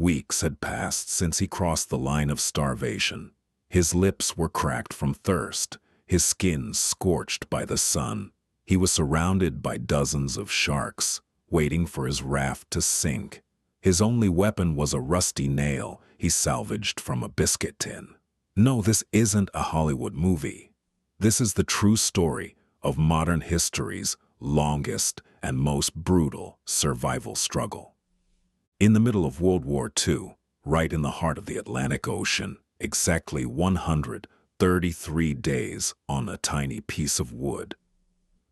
Weeks had passed since he crossed the line of starvation. His lips were cracked from thirst, his skin scorched by the sun. He was surrounded by dozens of sharks, waiting for his raft to sink. His only weapon was a rusty nail he salvaged from a biscuit tin. No, this isn't a Hollywood movie. This is the true story of modern history's longest and most brutal survival struggle. In the middle of World War II, right in the heart of the Atlantic Ocean, exactly 133 days on a tiny piece of wood.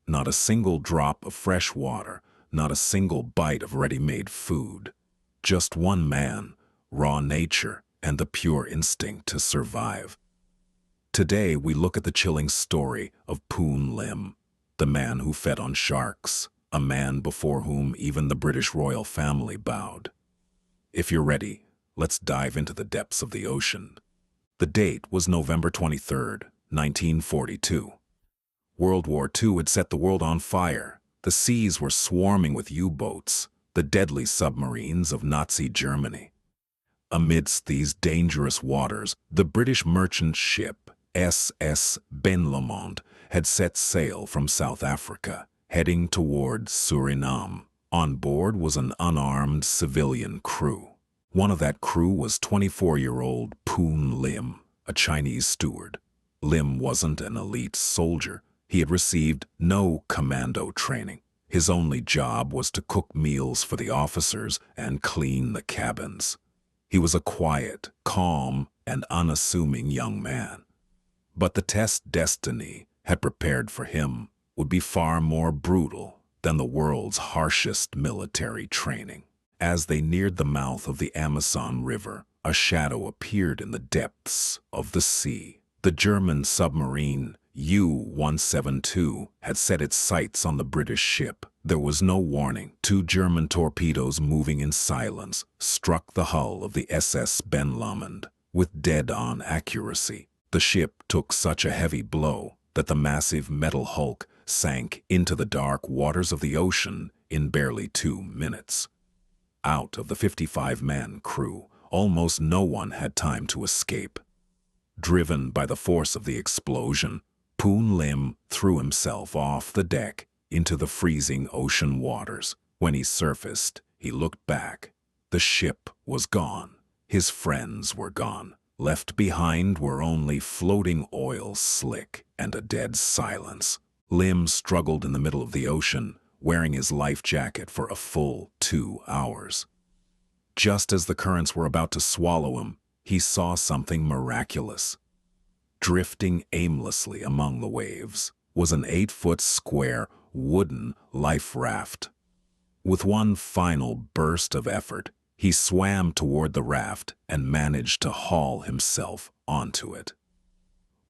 Not a single drop of fresh water, not a single bite of ready-made food. Just one man, raw nature, and the pure instinct to survive. Today we look at the chilling story of Poon Lim, the man who fed on sharks, a man before whom even the British royal family bowed. If you're ready, let's dive into the depths of the ocean. The date was November 23rd, 1942. World War II had set the world on fire. The seas were swarming with U-boats, the deadly submarines of Nazi Germany. Amidst these dangerous waters, the British merchant ship SS Ben Lomond had set sail from South Africa, heading toward Suriname. On board was an unarmed civilian crew. One of that crew was 24-year-old Poon Lim, a Chinese steward. Lim wasn't an elite soldier. He had received no commando training. His only job was to cook meals for the officers and clean the cabins. He was a quiet, calm, and unassuming young man. But the test destiny had prepared for him would be far more brutal than the world's harshest military training. As they neared the mouth of the Amazon River, a shadow appeared in the depths of the sea. The German submarine U-172 had set its sights on the British ship. There was no warning. 2 German torpedoes moving in silence struck the hull of the SS Ben Lomond with dead-on accuracy. The ship took such a heavy blow that the massive metal hulk sank into the dark waters of the ocean in barely 2 minutes. Out of the 55-man crew, almost no one had time to escape. Driven by the force of the explosion, Poon Lim threw himself off the deck into the freezing ocean waters. When he surfaced, he looked back. The ship was gone. His friends were gone. Left behind were only floating oil slick and a dead silence. Lim struggled in the middle of the ocean, wearing his life jacket for a full 2 hours. Just as the currents were about to swallow him, he saw something miraculous. Drifting aimlessly among the waves was an 8-foot square wooden life raft. With one final burst of effort, he swam toward the raft and managed to haul himself onto it.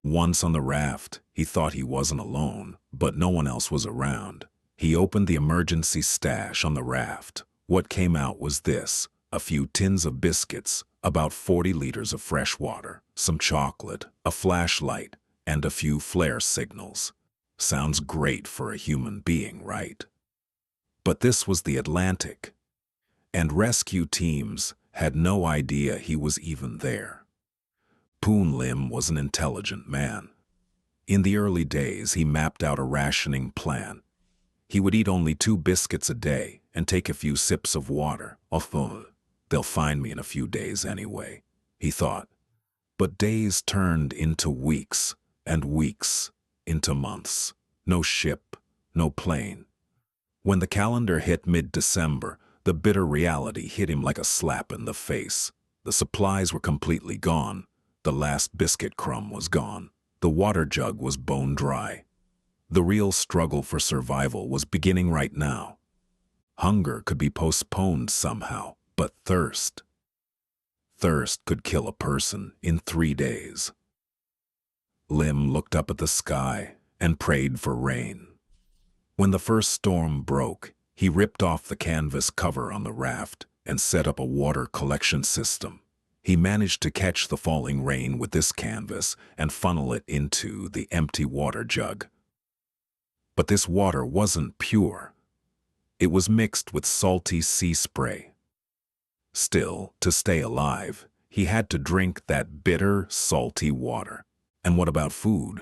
Once on the raft, he thought he wasn't alone, but no one else was around. He opened the emergency stash on the raft. What came out was this: a few tins of biscuits, about 40 liters of fresh water, some chocolate, a flashlight, and a few flare signals. Sounds great for a human being, right? But this was the Atlantic, and rescue teams had no idea he was even there. Poon Lim was an intelligent man. In the early days, he mapped out a rationing plan. He would eat only 2 biscuits a day and take a few sips of water. Although they'll find me in a few days anyway, he thought. But days turned into weeks, and weeks into months. No ship, no plane. When the calendar hit mid-December, the bitter reality hit him like a slap in the face. The supplies were completely gone. The last biscuit crumb was gone. The water jug was bone dry. The real struggle for survival was beginning right now. Hunger could be postponed somehow, but thirst could kill a person in 3 days. Lim looked up at the sky and prayed for rain. When the first storm broke, he ripped off the canvas cover on the raft and set up a water collection system. He managed to catch the falling rain with this canvas and funnel it into the empty water jug. But this water wasn't pure. It was mixed with salty sea spray. Still, to stay alive, he had to drink that bitter, salty water. And what about food?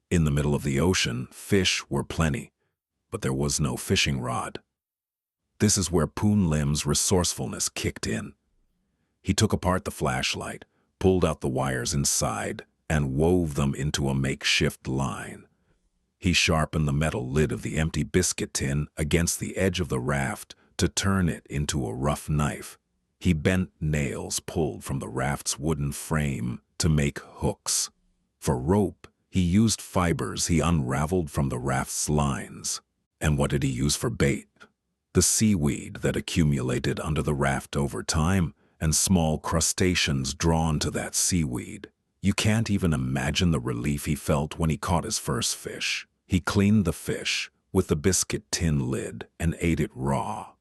In the middle of the ocean, fish were plenty, but there was no fishing rod. This is where Poon Lim's resourcefulness kicked in. He took apart the flashlight, pulled out the wires inside, and wove them into a makeshift line. He sharpened the metal lid of the empty biscuit tin against the edge of the raft to turn it into a rough knife. He bent nails pulled from the raft's wooden frame to make hooks. For rope, he used fibers he unraveled from the raft's lines. And what did he use for bait? The seaweed that accumulated under the raft over time, and small crustaceans drawn to that seaweed. You can't even imagine the relief he felt when he caught his first fish. He cleaned the fish with the biscuit tin lid and ate it raw.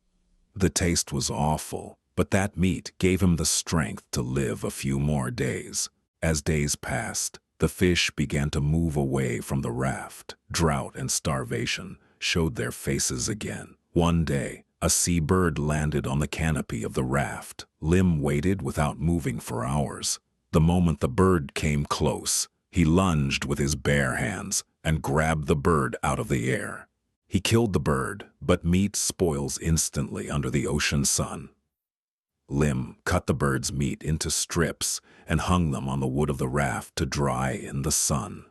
The taste was awful, but that meat gave him the strength to live a few more days. As days passed, the fish began to move away from the raft. Drought and starvation showed their faces again. One day, a seabird landed on the canopy of the raft. Lim waited without moving for hours. The moment the bird came close, he lunged with his bare hands and grabbed the bird out of the air. He killed the bird, but meat spoils instantly under the ocean sun. Lim cut the bird's meat into strips and hung them on the wood of the raft to dry in the sun.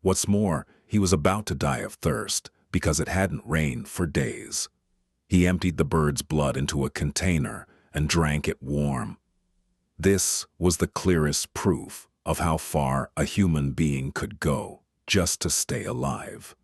What's more, he was about to die of thirst because it hadn't rained for days. He emptied the bird's blood into a container and drank it warm. This was the clearest proof of how far a human being could go just to stay alive.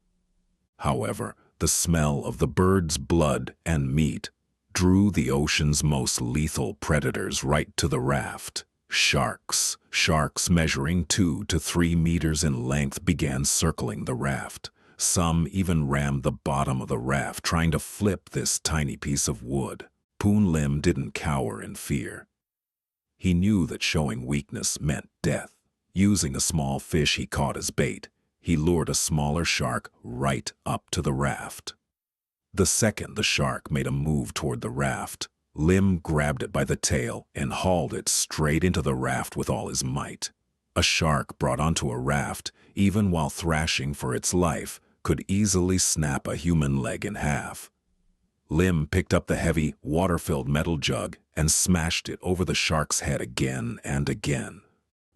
However, the smell of the bird's blood and meat drew the ocean's most lethal predators right to the raft. Sharks. Sharks measuring 2 to 3 meters in length began circling the raft. Some even rammed the bottom of the raft trying to flip this tiny piece of wood. Poon Lim didn't cower in fear. He knew that showing weakness meant death. Using a small fish he caught as bait, he lured a smaller shark right up to the raft. The second the shark made a move toward the raft, Lim grabbed it by the tail and hauled it straight into the raft with all his might. A shark brought onto a raft, even while thrashing for its life, could easily snap a human leg in half. Lim picked up the heavy, water-filled metal jug and smashed it over the shark's head again and again.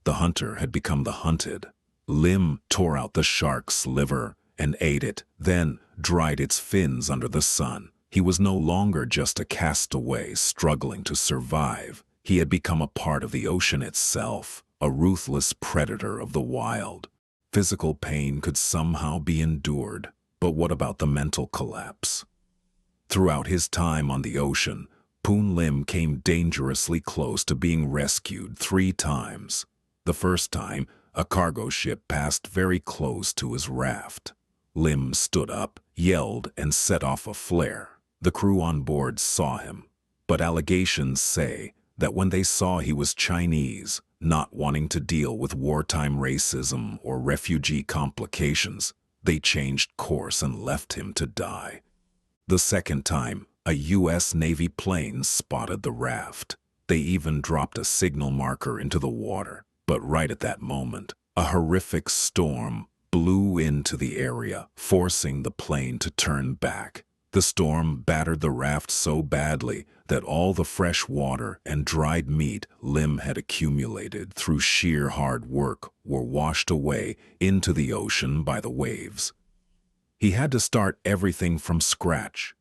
The hunter had become the hunted. Lim tore out the shark's liver and ate it, then dried its fins under the sun. He was no longer just a castaway struggling to survive. He had become a part of the ocean itself, a ruthless predator of the wild. Physical pain could somehow be endured, but what about the mental collapse? Throughout his time on the ocean, Poon Lim came dangerously close to being rescued 3 times. The first time, a cargo ship passed very close to his raft. Lim stood up, yelled, and set off a flare. The crew on board saw him, but allegations say that when they saw he was Chinese, not wanting to deal with wartime racism or refugee complications, they changed course and left him to die. The second time, a U.S. Navy plane spotted the raft. They even dropped a signal marker into the water. But right at that moment, a horrific storm blew into the area, forcing the plane to turn back. The storm battered the raft so badly that all the fresh water and dried meat Lim had accumulated through sheer hard work were washed away into the ocean by the waves. He had to start everything from scratch.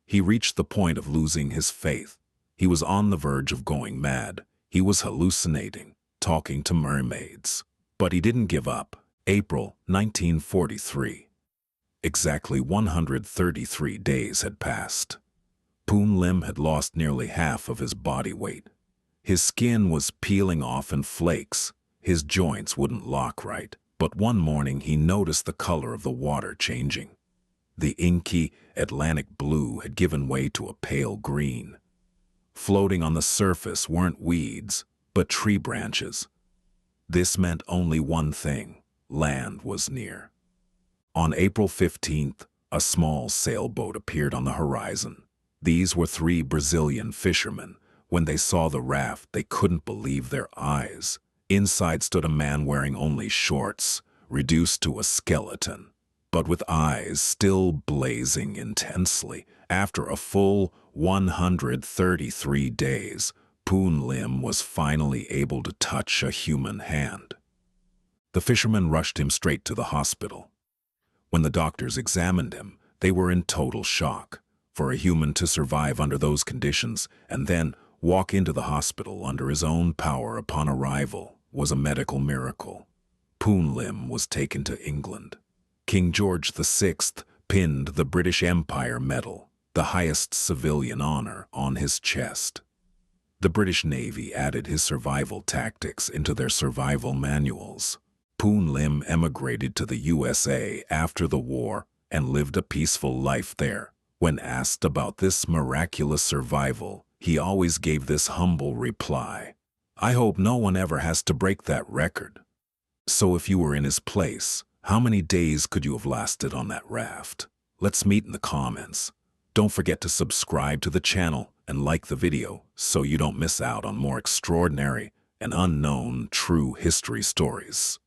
He reached the point of losing his faith. He was on the verge of going mad. He was hallucinating, talking to mermaids. But he didn't give up. April 1943. Exactly 133 days had passed. Poon Lim had lost nearly half of his body weight. His skin was peeling off in flakes. His joints wouldn't lock right. But one morning he noticed the color of the water changing. The inky Atlantic blue had given way to a pale green. Floating on the surface weren't weeds, but tree branches. This meant only one thing: land was near. On April 15th, a small sailboat appeared on the horizon. These were 3 Brazilian fishermen, When they saw the raft, they couldn't believe their eyes. Inside stood a man wearing only shorts, reduced to a skeleton, but with eyes still blazing intensely. After a full 133 days, Poon Lim was finally able to touch a human hand. The fishermen rushed him straight to the hospital. When the doctors examined him, they were in total shock. For a human to survive under those conditions and then walk into the hospital under his own power upon arrival was a medical miracle. Poon Lim was taken to England. King George VI pinned the British Empire Medal, the highest civilian honor, on his chest. The British Navy added his survival tactics into their survival manuals. Poon Lim emigrated to the USA after the war and lived a peaceful life there. When asked about this miraculous survival, he always gave this humble reply: "I hope no one ever has to break that record." So if you were in his place, how many days could you have lasted on that raft? Let's meet in the comments. Don't forget to subscribe to the channel and like the video so you don't miss out on more extraordinary and unknown true history stories.